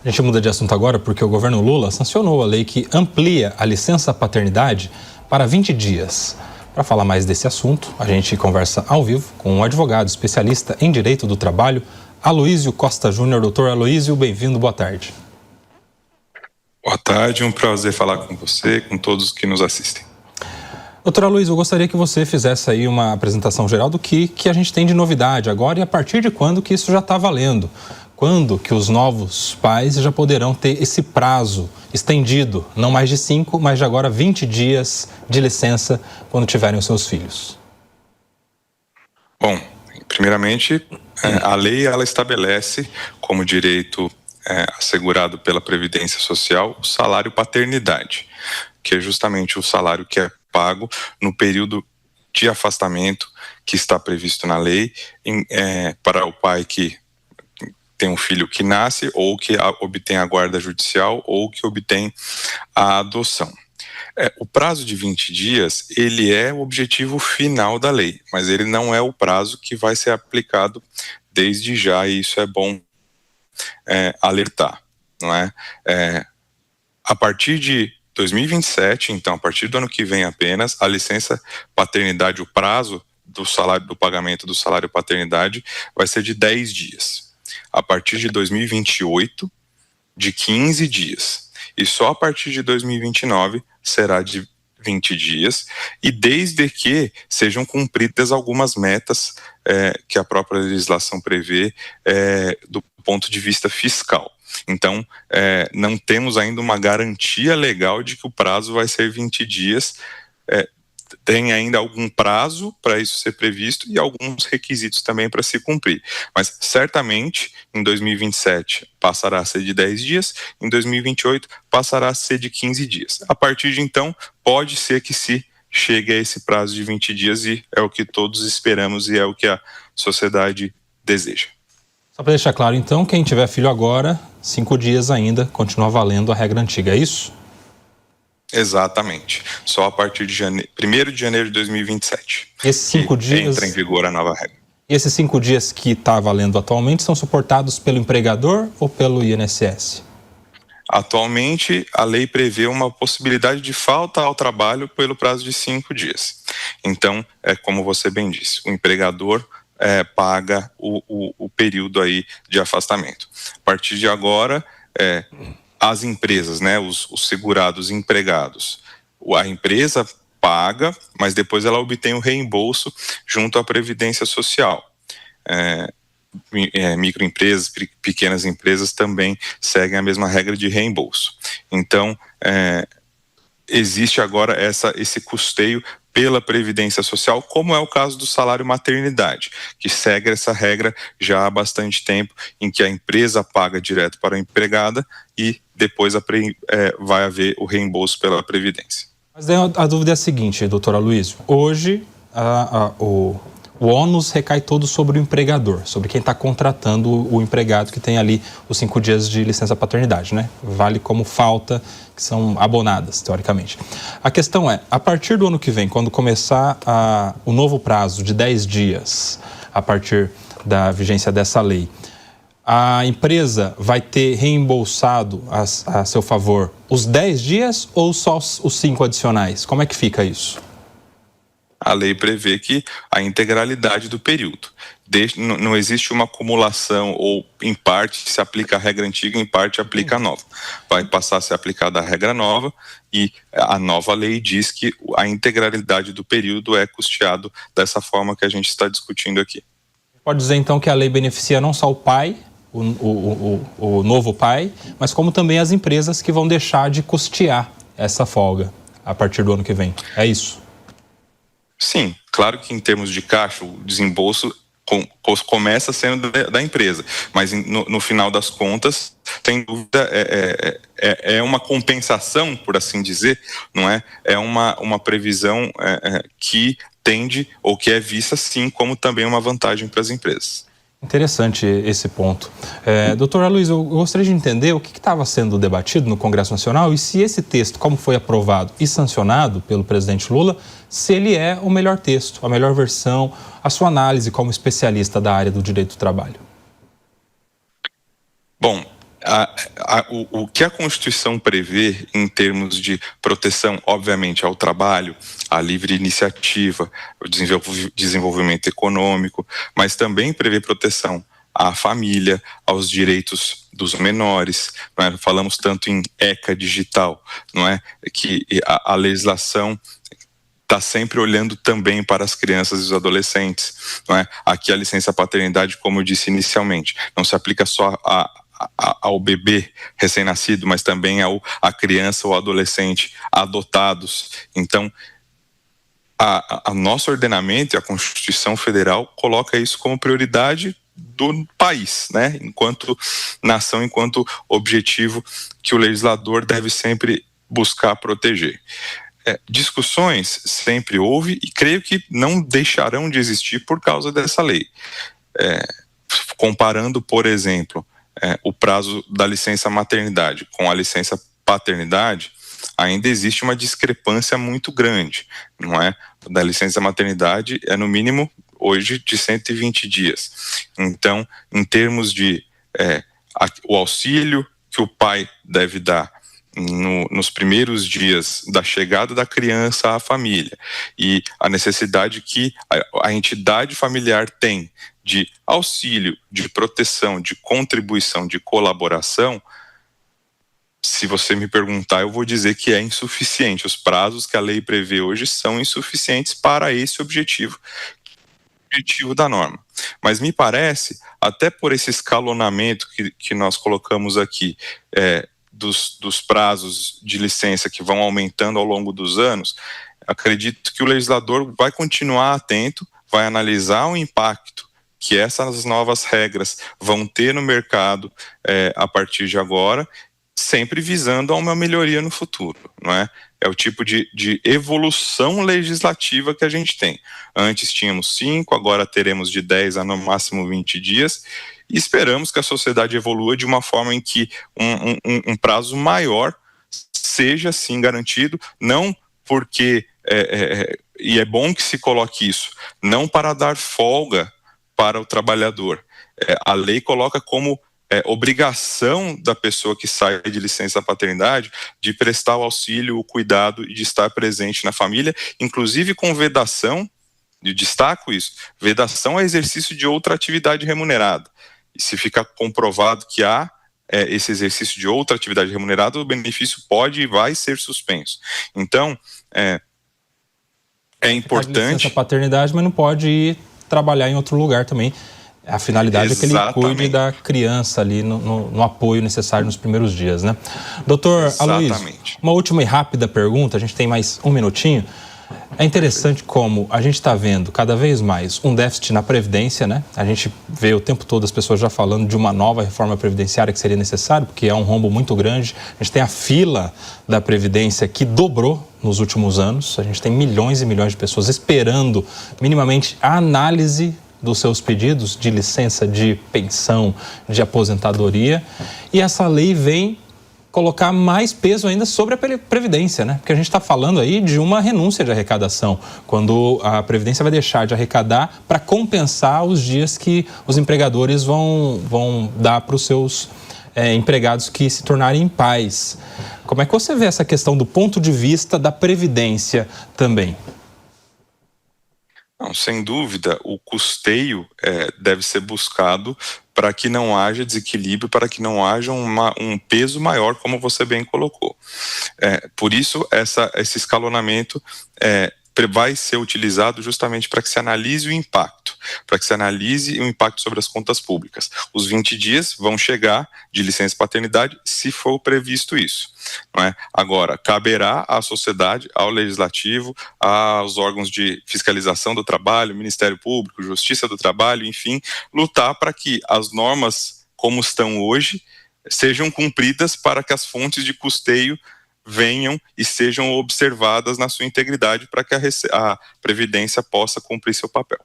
A gente muda de assunto agora porque o governo Lula sancionou a lei que amplia a licença paternidade para 20 dias. Para falar mais desse assunto, a gente conversa ao vivo com um advogado especialista em direito do trabalho, Aloísio Costa Júnior. Doutor Aloísio, bem-vindo, boa tarde. Boa tarde, um prazer falar com você, com todos que nos assistem. Doutor Aloísio, eu gostaria que você fizesse aí uma apresentação geral do que a gente tem de novidade agora e a partir de quando que isso já está valendo. Quando que os novos pais já poderão ter esse prazo estendido, não mais de 5, mas de agora 20 dias de licença quando tiverem os seus filhos? Bom, primeiramente, a lei ela estabelece como direito assegurado pela Previdência Social o salário paternidade, que é justamente o salário que é pago no período de afastamento que está previsto na lei para o pai que tem um filho que nasce ou que obtém a guarda judicial ou que obtém a adoção. O prazo de 20 dias, ele é o objetivo final da lei, mas ele não é o prazo que vai ser aplicado desde já, e isso é bom alertar, não é? A partir de 2027, então, a partir do ano que vem apenas, a licença paternidade, o prazo do pagamento do salário paternidade vai ser de 10 dias. A partir de 2028, de 15 dias. E só a partir de 2029 será de 20 dias, e desde que sejam cumpridas algumas metas que a própria legislação prevê do ponto de vista fiscal. Então, não temos ainda uma garantia legal de que o prazo vai ser 20 dias, tem ainda algum prazo para isso ser previsto e alguns requisitos também para se cumprir. Mas, certamente, em 2027 passará a ser de 10 dias, em 2028 passará a ser de 15 dias. A partir de então, pode ser que se chegue a esse prazo de 20 dias e é o que todos esperamos e é o que a sociedade deseja. Só para deixar claro, então, quem tiver filho agora, 5 dias ainda, continua valendo a regra antiga, é isso? Exatamente. Só a partir de 1º de janeiro de 2027. Esses 5 dias entra em vigor a nova regra. E esses 5 dias que está valendo atualmente são suportados pelo empregador ou pelo INSS? Atualmente, a lei prevê uma possibilidade de falta ao trabalho pelo prazo de 5 dias. Então, como você bem disse, o empregador paga o período aí de afastamento. A partir de agora, as empresas, né, os segurados empregados, a empresa paga, mas depois ela obtém o reembolso junto à Previdência Social. Microempresas, pequenas empresas também seguem a mesma regra de reembolso. Então, existe agora esse custeio pela Previdência Social, como é o caso do salário maternidade, que segue essa regra já há bastante tempo, em que a empresa paga direto para a empregada e depois vai haver o reembolso pela Previdência. Mas a dúvida é a seguinte, doutor Aloísio, hoje o ônus recai todo sobre o empregador, sobre quem está contratando o empregado que tem ali os 5 dias de licença paternidade, né? Vale como falta, que são abonadas, teoricamente. A questão é, a partir do ano que vem, quando começar o novo prazo de 10 dias, a partir da vigência dessa lei, a empresa vai ter reembolsado a seu favor os 10 dias ou só os 5 adicionais? Como é que fica isso? A lei prevê que a integralidade do período. Não existe uma acumulação ou, em parte, se aplica a regra antiga, em parte, aplica a nova. Vai passar a ser aplicada a regra nova e a nova lei diz que a integralidade do período é custeado dessa forma que a gente está discutindo aqui. Pode dizer, então, que a lei beneficia não só o pai, o novo pai, mas como também as empresas que vão deixar de custear essa folga a partir do ano que vem. É isso? Sim, claro que em termos de caixa, o desembolso começa sendo da empresa, mas no final das contas, sem dúvida, é uma compensação, por assim dizer, não é? É uma previsão que tende, ou que é vista, sim, como também uma vantagem para as empresas. Interessante esse ponto. Doutor Aloísio, eu gostaria de entender o que estava sendo debatido no Congresso Nacional e se esse texto, como foi aprovado e sancionado pelo presidente Lula, se ele é o melhor texto, a melhor versão, a sua análise como especialista da área do direito do trabalho. Bom, O que a Constituição prevê em termos de proteção, obviamente, ao trabalho, à livre iniciativa, ao desenvolvimento econômico, mas também prevê proteção à família, aos direitos dos menores, não é? Falamos tanto em ECA digital, não é? Que a legislação está sempre olhando também para as crianças e os adolescentes, não é? Aqui a licença paternidade, como eu disse inicialmente, não se aplica só ao bebê recém-nascido, mas também à criança ou adolescente adotados. Então, a nosso ordenamento e a Constituição Federal coloca isso como prioridade do país, né? Enquanto nação, enquanto objetivo que o legislador deve sempre buscar proteger. Discussões sempre houve e creio que não deixarão de existir por causa dessa lei. Comparando, por exemplo, o prazo da licença maternidade com a licença paternidade, ainda existe uma discrepância muito grande, não é? Da licença maternidade é no mínimo hoje de 120 dias. Então, em termos de o auxílio que o pai deve dar nos primeiros dias da chegada da criança à família e a necessidade que a entidade familiar tem de auxílio, de proteção, de contribuição, de colaboração, se você me perguntar, eu vou dizer que é insuficiente. Os prazos que a lei prevê hoje são insuficientes para esse objetivo da norma. Mas me parece, até por esse escalonamento que nós colocamos aqui, dos prazos de licença que vão aumentando ao longo dos anos, acredito que o legislador vai continuar atento, vai analisar o impacto que essas novas regras vão ter no mercado a partir de agora, sempre visando a uma melhoria no futuro, não é? É o tipo de evolução legislativa que a gente tem. Antes tínhamos 5, agora teremos de 10 a no máximo 20 dias, e esperamos que a sociedade evolua de uma forma em que um prazo maior seja, sim, garantido, não porque, e é bom que se coloque isso, não para dar folga para o trabalhador. A lei coloca como obrigação da pessoa que sai de licença paternidade de prestar o auxílio, o cuidado e de estar presente na família, inclusive com vedação, e destaco isso, vedação é exercício de outra atividade remunerada. E se ficar comprovado que há esse exercício de outra atividade remunerada, o benefício pode e vai ser suspenso. Então, é importante... Licença paternidade, mas não pode ir trabalhar em outro lugar também. A finalidade é que ele cuide da criança ali no apoio necessário nos primeiros dias, né? Doutor Aloysio, uma última e rápida pergunta, a gente tem mais um minutinho. É interessante como a gente está vendo cada vez mais um déficit na Previdência, né? A gente vê o tempo todo as pessoas já falando de uma nova reforma previdenciária que seria necessária, porque é um rombo muito grande. A gente tem a fila da Previdência que dobrou nos últimos anos. A gente tem milhões e milhões de pessoas esperando minimamente a análise dos seus pedidos de licença de pensão, de aposentadoria. E essa lei vem colocar mais peso ainda sobre a Previdência, né? Porque a gente está falando aí de uma renúncia de arrecadação, quando a Previdência vai deixar de arrecadar para compensar os dias que os empregadores vão dar para os seus empregados que se tornarem pais. Como é que você vê essa questão do ponto de vista da Previdência também? Não, sem dúvida, o custeio deve ser buscado para que não haja desequilíbrio, para que não haja um peso maior, como você bem colocou. Por isso, esse escalonamento vai ser utilizado justamente para que se analise o impacto, para que se analise o impacto sobre as contas públicas. Os 20 dias vão chegar de licença paternidade, se for previsto isso. Não é? Agora, caberá à sociedade, ao legislativo, aos órgãos de fiscalização do trabalho, Ministério Público, Justiça do Trabalho, enfim, lutar para que as normas como estão hoje sejam cumpridas para que as fontes de custeio venham e sejam observadas na sua integridade para que a Previdência possa cumprir seu papel.